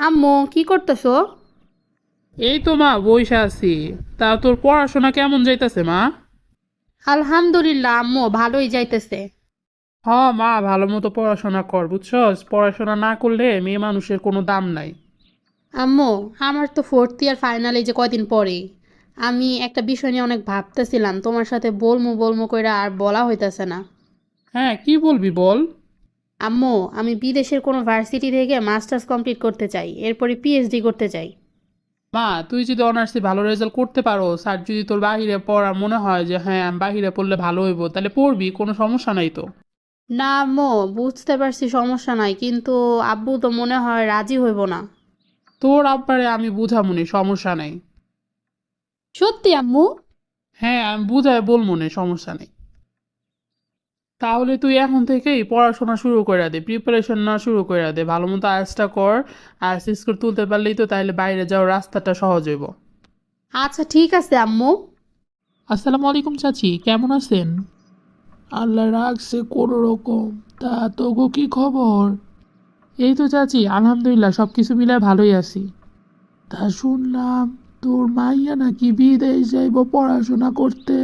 আম্মু কি করতেছো? এই তো মা বইসা আছি। তা তোর পড়াশোনা কেমন যাইতেছে মা? আলহামদুলিল্লাহ আম্মু, ভালোই যাইতেছে। হ মা, ভালো মতো পড়াশোনা কর, বুঝছস? পড়াশোনা না করলে মেয়ে মানুষের কোনো দাম নাই। আম্মু, আমার তো ফোর্থ ইয়ার ফাইনাল এই যে কয়দিন পরে। আমি একটা বিষয় নিয়ে অনেক ভাবতেছিলাম, তোমার সাথে বলমু বলমু কইরা আর বলা হইতাছে না। হ্যাঁ, কি বলবি বল। আম্মু, আমি বিদেশের কোনো ভার্সিটি থেকে মাস্টার্স কমপ্লিট করতে চাই, এরপরে পিএইচডি করতে চাই। মা, তুই যদি অনার্সে ভালো রেজাল্ট করতে পারো, আর যদি তোর বাহিরে পড়া মনে হয় যে হ্যাঁ আমি বাহিরে পড়লে ভালো হইব, তাহলে পড়বি, কোনো সমস্যা নাই তো। না আম্মু, বুঝতে পারছি সমস্যা নাই, কিন্তু আব্বু তো মনে হয় রাজি হইব না। তোর আব্বারে আমি বুঝামুনি, সমস্যা নেই। সত্যি আম্মু? হ্যাঁ, আমি বুঝায় বলমুনে, সমস্যা নেই। তাহলে তুই এখন থেকেই পড়াশোনা শুরু করে দে, প্রিপারেশন না শুরু করে দে, ভালো মতো আয়াসটা কর। আয়াস স্কোর তুলতে পারলেই তো তাহলে বাইরে যাওয়ার রাস্তাটা সহজ হইব। আচ্ছা ঠিক আছে আম্মু। আসসালামু আলাইকুম চাচি, কেমন আছেন? আল্লাহ রাখছে কোনো রকম। তা তোগো কি খবর? এই তো চাচি, আলহামদুলিল্লাহ সব কিছু মিলায় ভালোই আছি। তা শুনলাম তোর মাইয়া নাকি বিদেশ যাইব পড়াশোনা করতে।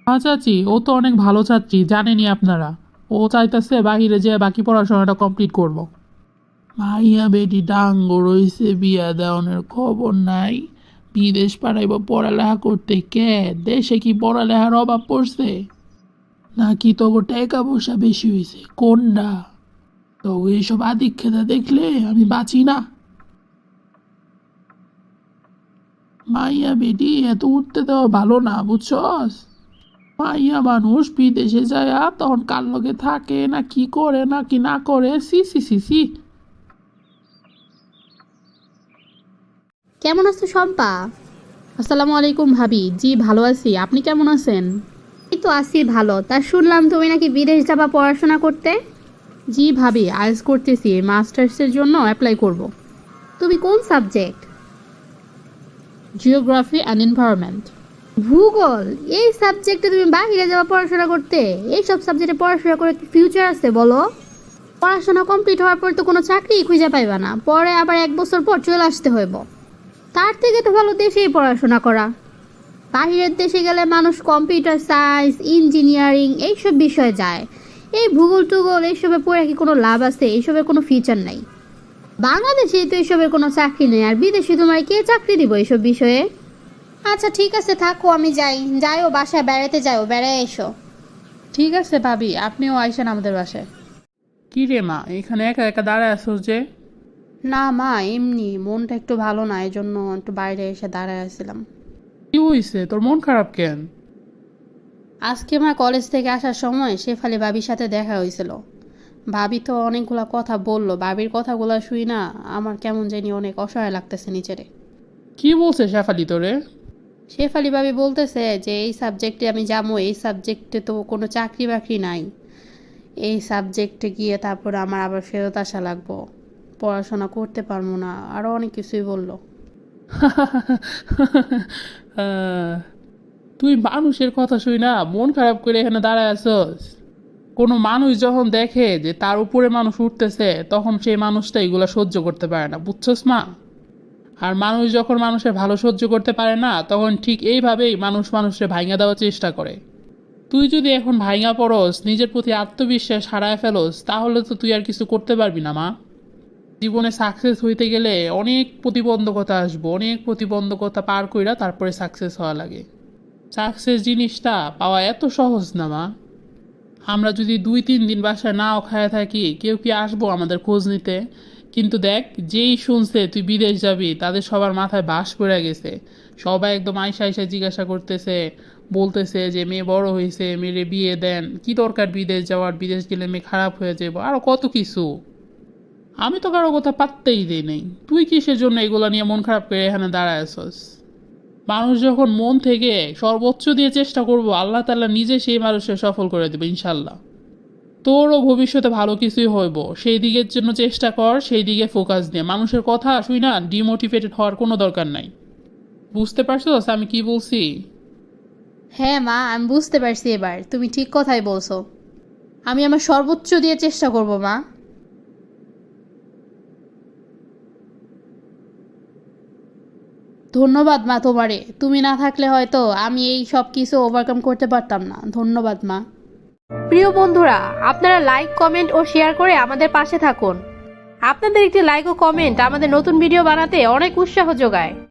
হ্যাঁ চাচি, ও তো অনেক ভালো ছাত্রী, জানেনই আপনারা। ও চাইতেছে বাহিরে যেয়ে বাকি পড়াশোনাটা কমপ্লিট করব। মাইয়া বেটি ডাঙ্গো রইছে, বিয়া দেওয়ানোর খবর নাই। বিদেশ পাঠাইব পড়ালেখা করতে, কে দেশে কি পড়ালেখার অভাব পড়ছে? নাকি তবু টাকা পয়সা বেশি হয়েছে, কোনটা? তো এইসব আদিক্ষেতা দেখলে আমি বাঁচি না। মাইয়া বেটি এত উঠতে দেওয়া ভালো না, বুঝছস? মাইয়া মানুষ বিদেশে যায় তখন কার লগে থাকে না কি করে না কি না করে, সি সি সি সি। কেমন আছো শম্পা? আসসালামু আলাইকুম ভাবি। জি ভালো আছি, আপনি কেমন আছেন? এই তো আছি ভালো। তা শুনলাম তুমি নাকি বিদেশ যাবা পড়াশোনা করতে। জি ভাবি, আইএলটিএস করতেছি, মাস্টার্সের জন্য অ্যাপ্লাই করব। তুমি কোন সাবজেক্ট? Geography and environment. ভূগোল? এই সাবজেক্টে তুমি বাইরে যাবা পড়াশোনা করতে? এই সব সাবজেক্টে পড়াশোনা করে কি ফিউচার আছে বলো? পড়াশোনা কমপ্লিট হওয়ার পর তো কোনো চাকরিই খুঁজে পাইবা না, পরে আবার 1 বছর পর চলে আসতে হইব। তার থেকে তো ভালো দেশেই পড়াশোনা করা। বাহিরের দেশে গেলে মানুষ কম্পিউটার সায়েন্স, ইঞ্জিনিয়ারিং এইসব বিষয়ে যায়। এই ভূগোল টুগোল এইসবে পড়ে কি কোনো লাভ আছে? এইসবের কোনো ফিউচার নাই। বাংলাদেশেই তো এইসবের কোনো চাকরি নেই, আর বিদেশে তোমার কে চাকরি দিব এইসব বিষয়ে? আচ্ছা ঠিক আছে, থাকো, আমি যাই। যাইও, বাসায় বেড়াতে যাও, বেড়ায় এসো। ঠিক আছে ভাবি, আপনিও আইসেন আমাদের বাসায়। কি রে মা, এখানে একা একা দাঁড়ায় আসছ যে? না মা, এমনি মনটা একটু ভালো না, এই জন্য একটু বাইরে এসে দাঁড়ায় আসছিলাম। কি হইছে, তোর মন খারাপ কেন? আজকে আমার কলেজ থেকে আসার সময় শেফালি ভাবির সাথে দেখা হয়েছিল। ভাবি তো অনেকগুলা কথা বললো, ভাবির কথাগুলো শুই না, আমার কেমন জানি অনেক অসহায় লাগতেছে নিজেরে। কি বলছে শেফালি তোরে? শেফালি ভাবি বলতেছে যে এই সাবজেক্টে আমি যাবো, এই সাবজেক্টে তো কোনো চাকরি বাকরি নাই। এই সাবজেক্টে গিয়ে তারপর আমার আবার ফেরত আসা লাগবো, পড়াশোনা করতে পারবো না, আরও অনেক কিছুই বললো। আহ, তুই মানুষের কথা শুই না মন খারাপ করে এখানে দাঁড়ায় আছস? কোনো মানুষ যখন দেখে যে তার উপরে মানুষ উঠতেছে, তখন সেই মানুষটা এগুলা সহ্য করতে পারে না, বুঝছস মা? আর মানুষ যখন মানুষের ভালো সহ্য করতে পারে না, তখন ঠিক এইভাবেই মানুষ মানুষের ভাঙা দেওয়ার চেষ্টা করে। তুই যদি এখন ভাঙা পড়স, নিজের প্রতি আত্মবিশ্বাস হারায় ফেলস, তাহলে তো তুই আর কিছু করতে পারবি না মা। জীবনে সাকসেস হইতে গেলে অনেক প্রতিবন্ধকতা আসবো, অনেক প্রতিবন্ধকতা পার কইরা তারপরে সাকসেস হওয়া লাগে। সাকসেস জিনিসটা পাওয়া এত সহজ না মা। আমরা যদি 2-3 দিন বাসায় নাও খায় থাকি, কেউ কি আসবো আমাদের খোঁজ নিতে? কিন্তু দেখ, যেই শুনছে তুই বিদেশ যাবি, তাদের সবার মাথায় বাস পড়ে গেছে। সবাই একদম আইসা আইসা জিজ্ঞাসা করতেছে, বলতেছে যে মেয়ে বড় হয়েছে, মেয়েরে বিয়ে দেন, কি দরকার বিদেশ যাওয়ার, বিদেশ গেলে মেয়ে খারাপ হয়ে যাবো, আরও কত কিছু। আমি তো কারো কথা পাত্তেই দিই নেই, তুই কিসের জন্য এগুলো নিয়ে মন খারাপ করে এখানে দাঁড়ায় আছস? মানুষ যখন মন থেকে সর্বোচ্চ দিয়ে চেষ্টা করবো, আল্লাহ তাআলা নিজে সেই মানুষকে সফল করে দেবে ইনশাল্লাহ। তোরও ভবিষ্যতে ভালো কিছুই হইব, সেই দিকের জন্য চেষ্টা কর, সেই দিকে ফোকাস দিয়ে। মানুষের কথা শুই না ডিমোটিভেটেড হওয়ার কোনো দরকার নাই। বুঝতে পারছস আমি কি বলছি? হ্যাঁ মা, আমি বুঝতে পারছি, এবার তুমি ঠিক কথাই বলছো। আমি আমার সর্বোচ্চ দিয়ে চেষ্টা করব মা। ধন্যবাদ মা তোমারে, তুমি না থাকলে হয়তো আমি এই সব কিছু ওভারকাম করতে পারতাম না। ধন্যবাদ মা। প্রিয় বন্ধুরা, আপনারা লাইক, কমেন্ট ও শেয়ার করে আমাদের পাশে থাকুন। আপনাদের একটি লাইক ও কমেন্ট আমাদের নতুন ভিডিও বানাতে অনেক উৎসাহ যোগায়।